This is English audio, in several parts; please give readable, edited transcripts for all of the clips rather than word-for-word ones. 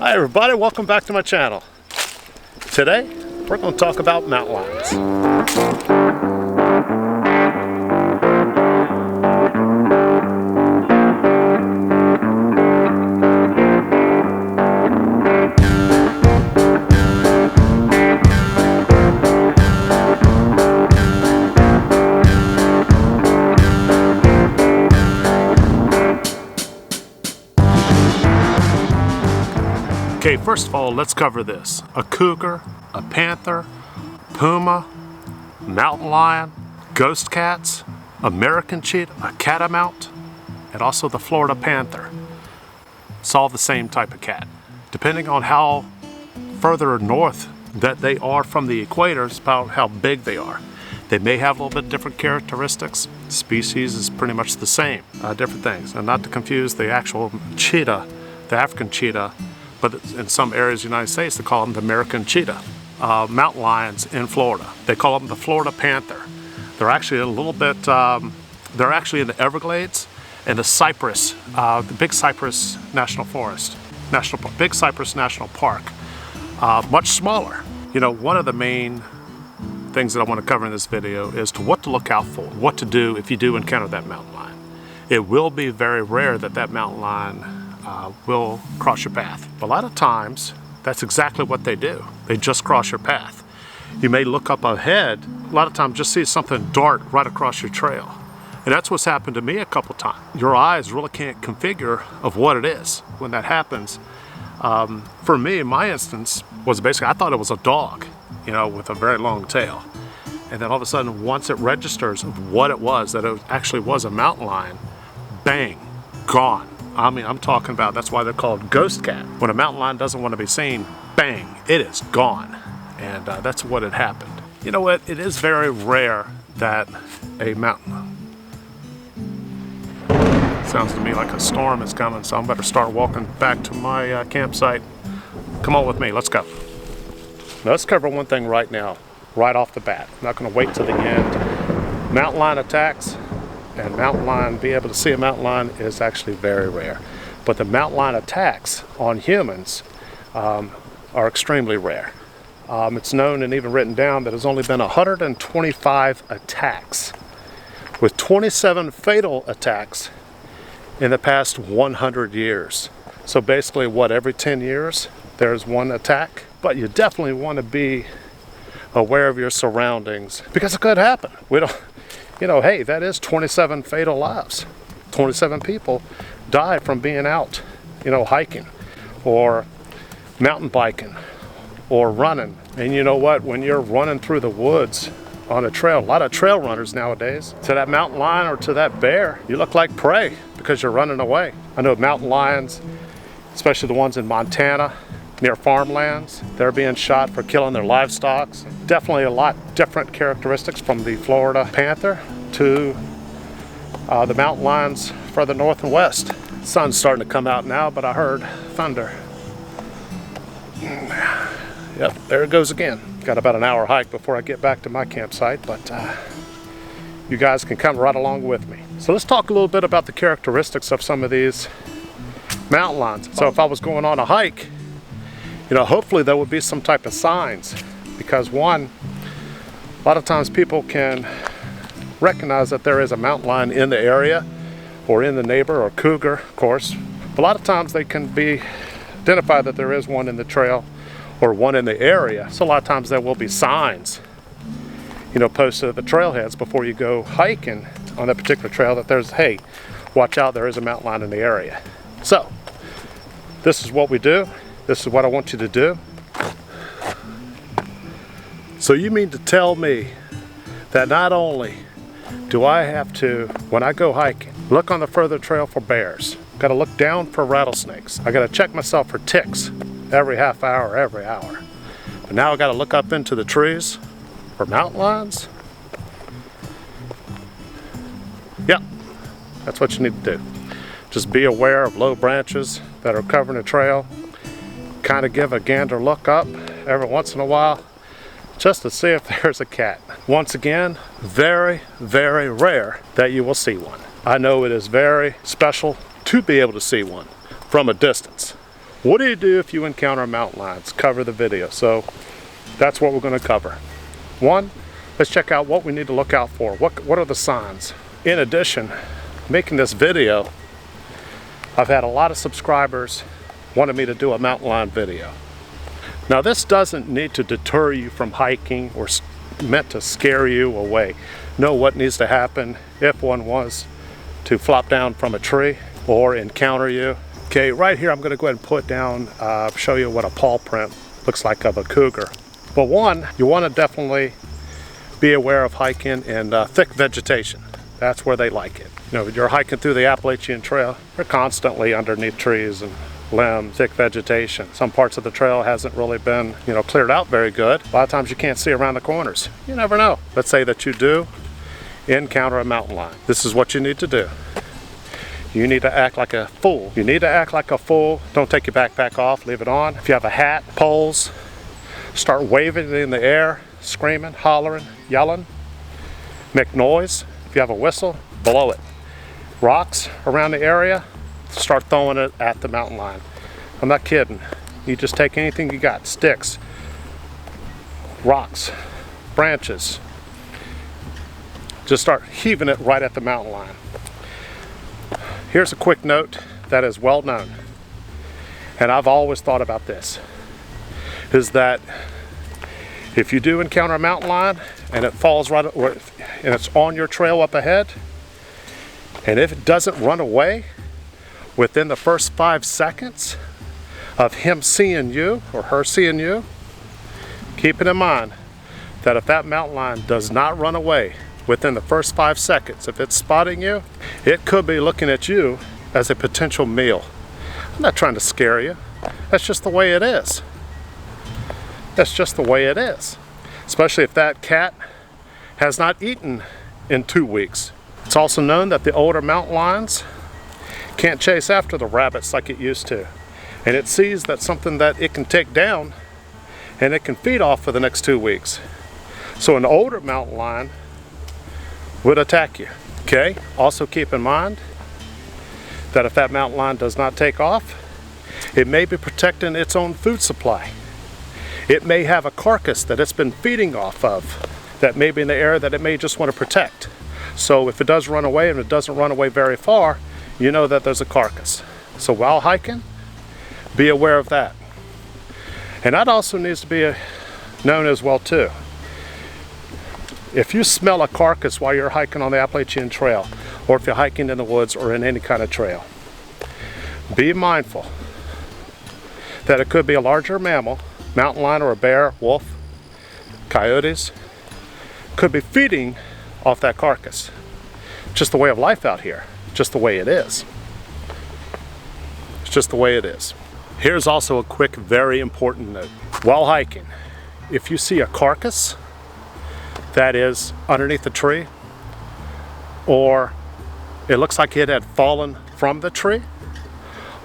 Hi everybody, welcome back to my channel. Today, we're going to talk about mountain lions. Okay, first of all, let's cover this. A cougar, a panther, puma, mountain lion, ghost cats, American cheetah, a catamount, and also the Florida panther. It's all the same type of cat. Depending on how further north that they are from the equator, it's about how big they are. They may have a little bit different characteristics. Species is pretty much the same, different things. And not to confuse the actual cheetah, the African cheetah, but in some areas of the United States, they call them the American cheetah. Mountain lions in Florida, they call them the Florida panther. They're actually a little bit, they're actually in the Everglades and the Cypress, the Big Cypress National Forest, Big Cypress National Park. Much smaller. You know, one of the main things that I want to cover in this video is what to look out for, what to do if you do encounter that mountain lion. It will be very rare that that mountain lion will cross your path. A lot of times, that's exactly what they do. They just cross your path. You may look up ahead, a lot of times just see something dart right across your trail. And that's what's happened to me a couple times. Your eyes really can't configure of what it is when that happens. For me, in my instance, was basically, I thought it was a dog, you know, with a very long tail. And then all of a sudden, once it registers of what it was, that it actually was a mountain lion, bang, gone. I mean, I'm talking about, that's why they're called ghost cat. When a mountain lion doesn't want to be seen, bang, it is gone. And that's what had happened. You know what, it is very rare that a mountain, sounds to me like a storm is coming, so I'm better start walking back to my campsite. Come on with me, let's go. Now let's cover one thing right now, right off the bat. I'm not gonna wait till the end. Mountain lion attacks, and mountain lion, being able to see a mountain lion is actually very rare. But the mountain lion attacks on humans are extremely rare. It's known and even written down that there's only been 125 attacks, with 27 fatal attacks in the past 100 years. So basically, what, every 10 years there's one attack? But you definitely want to be aware of your surroundings, because it could happen. We don't, you know, hey, that is 27 fatal lives. 27 people die from being out, you know, hiking or mountain biking or running. And you know what, when you're running through the woods on a trail, a lot of trail runners nowadays, to that mountain lion or to that bear, you look like prey because you're running away. I know mountain lions, especially the ones in Montana, near farmlands, they're being shot for killing their livestock. Definitely a lot different characteristics from the Florida panther to the mountain lions further north and west. Sun's starting to come out now, but I heard thunder. Yep, there it goes again. Got about an hour hike before I get back to my campsite, but you guys can come right along with me. So let's talk a little bit about the characteristics of some of these mountain lions. So if I was going on a hike, you know, hopefully there would be some type of signs, because one, a lot of times people can recognize that there is a mountain lion in the area or in the neighbor, or cougar, of course. A lot of times they can be identified that there is one in the trail or one in the area. So a lot of times there will be signs, you know, posted at the trailheads before you go hiking on that particular trail that there's, hey, watch out, there is a mountain lion in the area. So this is what we do. This is what I want you to do. So you mean to tell me that not only do I have to, when I go hiking, look on the further trail for bears, got to look down for rattlesnakes, I got to check myself for ticks every half hour, every hour. But now I got to look up into the trees for mountain lions? Yep, that's what you need to do. Just be aware of low branches that are covering the trail. Kind of give a gander look up every once in a while just to see if there's a cat. Once again, very, very rare that you will see one. I know it is very special to be able to see one from a distance. What do you do if you encounter mountain lions? Cover the video. So that's what we're going to cover. One, let's check out what we need to look out for. What are the signs? In addition, making this video, I've had a lot of subscribers wanted me to do a mountain lion video. Now this doesn't need to deter you from hiking or meant to scare you away. Know what needs to happen if one was to flop down from a tree or encounter you. Okay, right here I'm going to go ahead and put down, show you what a paw print looks like of a cougar. But one, you want to definitely be aware of hiking in thick vegetation. That's where they like it. You know, you're hiking through the Appalachian Trail, they're constantly underneath trees and limbs, thick vegetation. Some parts of the trail hasn't really been, you know, cleared out very good. A lot of times you can't see around the corners. You never know. Let's say that you do encounter a mountain lion. This is what you need to do. You need to act like a fool. You need to act like a fool. Don't take your backpack off, leave it on. If you have a hat, poles, start waving it in the air, screaming, hollering, yelling. Make noise. If you have a whistle, blow it. Rocks around the area, start throwing it at the mountain lion. I'm not kidding. You just take anything you got, sticks, rocks, branches. Just start heaving it right at the mountain lion. Here's a quick note that is well known, and I've always thought about this, is that if you do encounter a mountain lion and it falls right, and it's on your trail up ahead, and if it doesn't run away within the first 5 seconds of him seeing you or her seeing you, keep it in mind that if that mountain lion does not run away within the first 5 seconds, if it's spotting you, it could be looking at you as a potential meal. I'm not trying to scare you. That's just the way it is. That's just the way it is. Especially if that cat has not eaten in 2 weeks. It's also known that the older mountain lions can't chase after the rabbits like it used to. And it sees that something that it can take down and it can feed off for the next 2 weeks. So an older mountain lion would attack you. Okay, also keep in mind that if that mountain lion does not take off, it may be protecting its own food supply. It may have a carcass that it's been feeding off of that may be in the area that it may just want to protect. So if it does run away, and it doesn't run away very far, you know that there's a carcass. So while hiking, be aware of that. And that also needs to be known as well too. If you smell a carcass while you're hiking on the Appalachian Trail, or if you're hiking in the woods or in any kind of trail, be mindful that it could be a larger mammal, mountain lion or a bear, wolf, coyotes, could be feeding off that carcass. Just the way of life out here, just the way it is. It's just the way it is. Here's also a quick, very important note. While hiking, if you see a carcass that is underneath the tree, or it looks like it had fallen from the tree,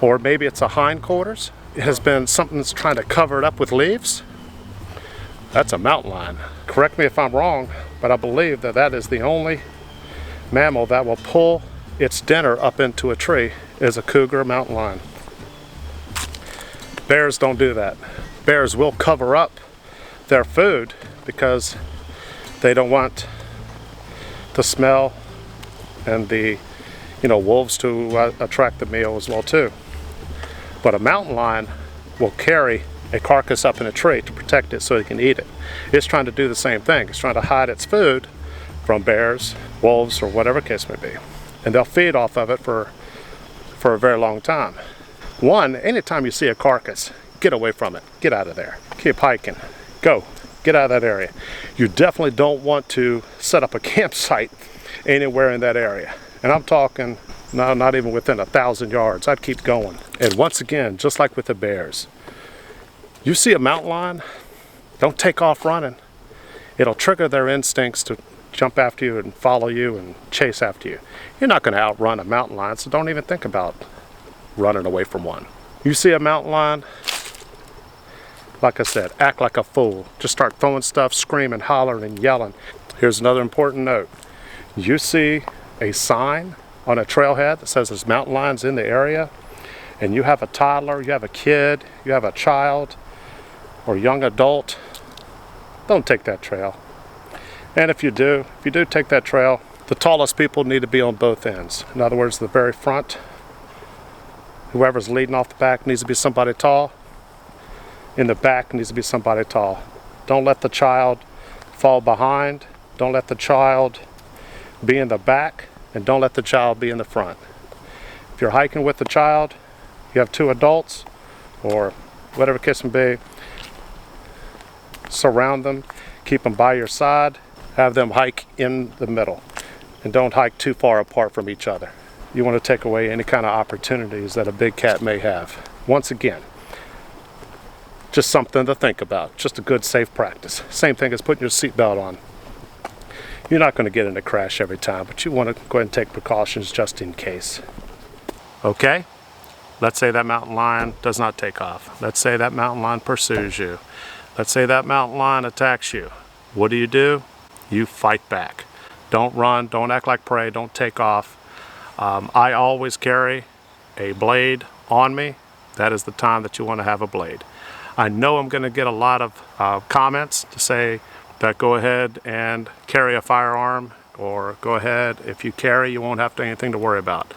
or maybe it's a hindquarters, it has been something that's trying to cover it up with leaves, that's a mountain lion. Correct me if I'm wrong, but I believe that that is the only mammal that will pull its dinner up into a tree is a cougar mountain lion. Bears don't do that. Bears will cover up their food because they don't want the smell and the, wolves to attract the meal as well too. But a mountain lion will carry a carcass up in a tree to protect it so it can eat it. It's trying to do the same thing. It's trying to hide its food from bears, wolves, or whatever case may be. And they'll feed off of it for a very long time. One, anytime you see a carcass, get away from it. Get out of there. Keep hiking. Go. Get out of that area. You definitely don't want to set up a campsite anywhere in that area. And I'm talking not even within 1,000 yards. I'd keep going. And once again, just like with the bears, you see a mountain lion, don't take off running. It'll trigger their instincts to jump after you and follow you and chase after you. You're not going to outrun a mountain lion, so don't even think about running away from one. You see a mountain lion, like I said, act like a fool. Just start throwing stuff, screaming, hollering, and yelling. Here's another important note. You see a sign on a trailhead that says there's mountain lions in the area, and you have a toddler, you have a kid, you have a child, or young adult, don't take that trail. And if you do take that trail, the tallest people need to be on both ends. In other words, the very front, whoever's leading off the back needs to be somebody tall. In the back needs to be somebody tall. Don't let the child fall behind. Don't let the child be in the back, and don't let the child be in the front. If you're hiking with the child, you have two adults, or whatever the case may be, surround them, keep them by your side, have them hike in the middle, and don't hike too far apart from each other. You want to take away any kind of opportunities that a big cat may have. Once again, just something to think about, just a good safe practice. Same thing as putting your seatbelt on. You're not going to get in a crash every time, but you want to go ahead and take precautions just in case. Okay, let's say that mountain lion does not take off. Let's say that mountain lion pursues you. Let's say that mountain lion attacks you. What do? You fight back. Don't run, don't act like prey, don't take off. I always carry a blade on me. That is the time that you want to have a blade. I know I'm going to get a lot of comments to say that go ahead and carry a firearm, or go ahead, if you carry, you won't have anything to worry about.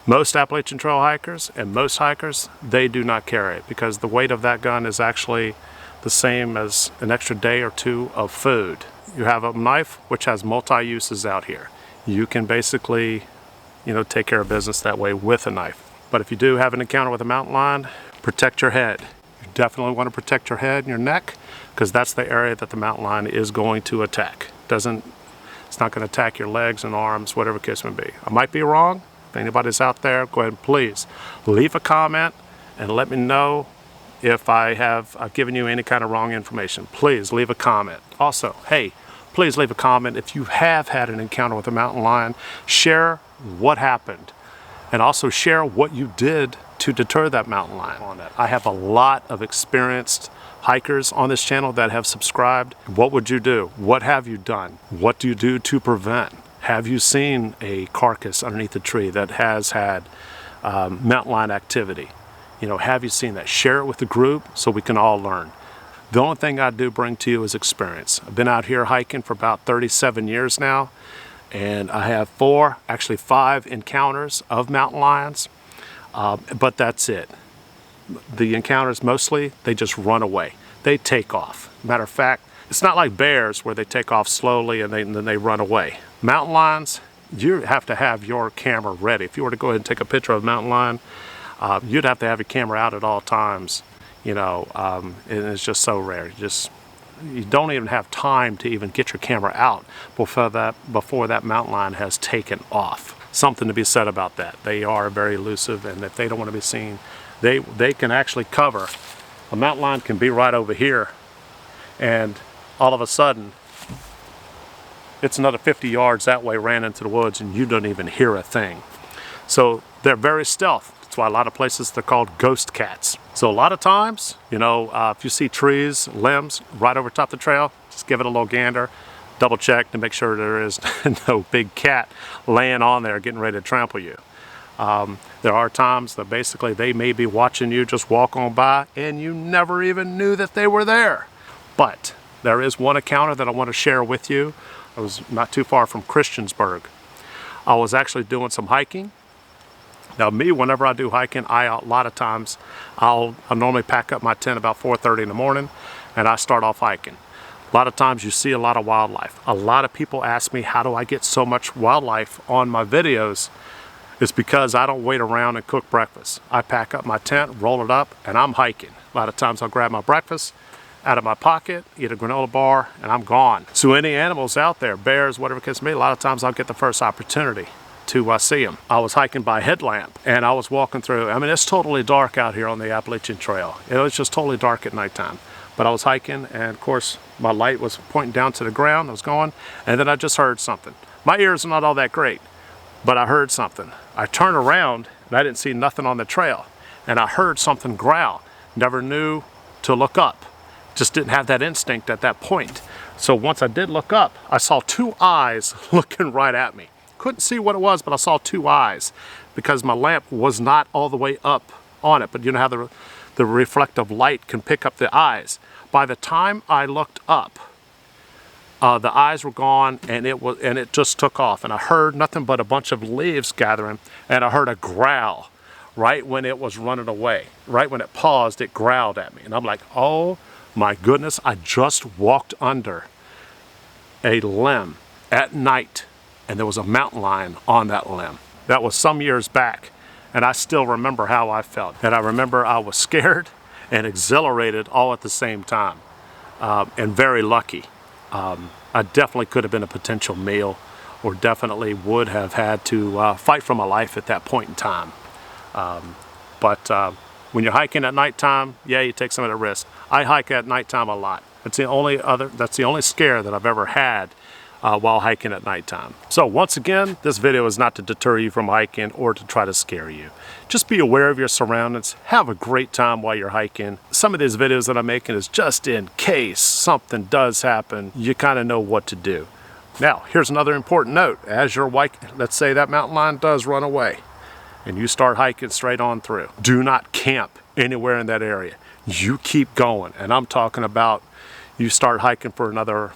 Most Appalachian Trail hikers and most hikers, they do not carry it, because the weight of that gun is actually the same as an extra day or two of food. You have a knife which has multi-uses out here. You can basically, take care of business that way with a knife. But if you do have an encounter with a mountain lion, protect your head. You definitely want to protect your head and your neck, because that's the area that the mountain lion is going to attack. It's not going to attack your legs and arms, whatever the case may be. I might be wrong. If anybody's out there, go ahead and please leave a comment and let me know if I have given you any kind of wrong information. Please leave a comment. Also, hey, please leave a comment if you have had an encounter with a mountain lion. Share what happened, and also share what you did to deter that mountain lion. I have a lot of experienced hikers on this channel that have subscribed. What would you do? What have you done? What do you do to prevent? Have you seen a carcass underneath a tree that has had mountain lion activity? Have you seen that? Share it with the group so we can all learn. The only thing I do bring to you is experience. I've been out here hiking for about 37 years now, and I have 5 encounters of mountain lions, but that's it. The encounters, mostly, they just run away. They take off. Matter of fact, it's not like bears where they take off slowly and then they run away. Mountain lions, you have to have your camera ready. If you were to go ahead and take a picture of a mountain lion, you'd have to have your camera out at all times. And it's just so rare. You don't even have time to even get your camera out before that mountain lion has taken off. Something to be said about that. They are very elusive, and if they don't want to be seen, they can actually cover. A mountain lion can be right over here, and all of a sudden it's another 50 yards that way, ran into the woods, and you don't even hear a thing. So they're very stealth. That's why a lot of places they're called ghost cats. So a lot of times, if you see trees, limbs right over top the trail, just give it a little gander, double check to make sure there is no big cat laying on there getting ready to trample you. There are times that basically they may be watching you just walk on by and you never even knew that they were there. But there is one encounter that I want to share with you. I was not too far from Christiansburg. I was actually doing some hiking. Now me, whenever I do hiking, a lot of times I'll normally pack up my tent about 4:30 in the morning and I start off hiking. A lot of times you see a lot of wildlife. A lot of people ask me, how do I get so much wildlife on my videos? It's because I don't wait around and cook breakfast. I pack up my tent, roll it up, and I'm hiking. A lot of times I'll grab my breakfast out of my pocket, eat a granola bar, and I'm gone. So any animals out there, bears, whatever it can be, a lot of times I'll get the first opportunity to see them. I was hiking by headlamp, and I was walking through. I mean, it's totally dark out here on the Appalachian Trail. It was just totally dark at nighttime. But I was hiking, and of course, my light was pointing down to the ground. I was going, and then I just heard something. My ears are not all that great, but I heard something. I turned around, and I didn't see nothing on the trail, and I heard something growl. Never knew to look up. Just didn't have that instinct at that point. So once I did look up, I saw 2 eyes looking right at me. Couldn't see what it was, but I saw 2 eyes because my lamp was not all the way up on it, but you know how the reflective light can pick up the eyes. By the time I looked up, the eyes were gone, and it just took off, and I heard nothing but a bunch of leaves gathering, and I heard a growl right when it was running away. Right when it paused, it growled at me, and I'm like, oh my goodness, I just walked under a limb at night, and there was a mountain lion on that limb. That was some years back, and I still remember how I felt. And I remember I was scared and exhilarated all at the same time, and very lucky. I definitely could have been a potential meal, or definitely would have had to fight for my life at that point in time. But when you're hiking at nighttime, yeah, you take some of the risk. I hike at nighttime a lot. That's the only scare that I've ever had while hiking at nighttime. So once again, this video is not to deter you from hiking or to try to scare you. Just be aware of your surroundings. Have a great time while you're hiking. Some of these videos that I'm making is just in case something does happen, you kind of know what to do. Now, here's another important note. As you're hiking, let's say that mountain lion does run away, and you start hiking straight on through. Do not camp anywhere in that area. You keep going, and I'm talking about you start hiking for another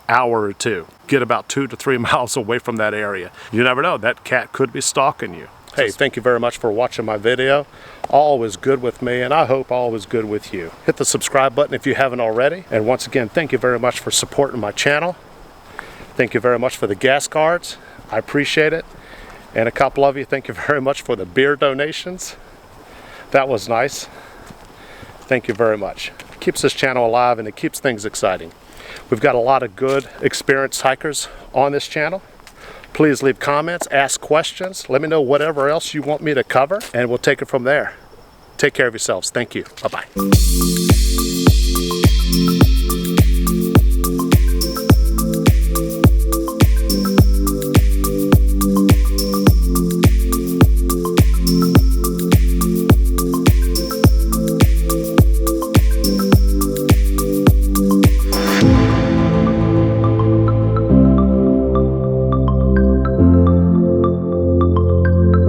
hour or two. Get about 2 to 3 miles away from that area. You never know, that cat could be stalking you. Hey, thank you very much for watching my video. All was good with me, and I hope all was good with you. Hit the subscribe button if you haven't already. And once again, thank you very much for supporting my channel. Thank you very much for the gas cards. I appreciate it. And a couple of you, thank you very much for the beer donations. That was nice. Thank you very much. It keeps this channel alive, and it keeps things exciting. We've got a lot of good, experienced hikers on this channel. Please leave comments, ask questions. Let me know whatever else you want me to cover, and we'll take it from there. Take care of yourselves. Thank you. Bye-bye.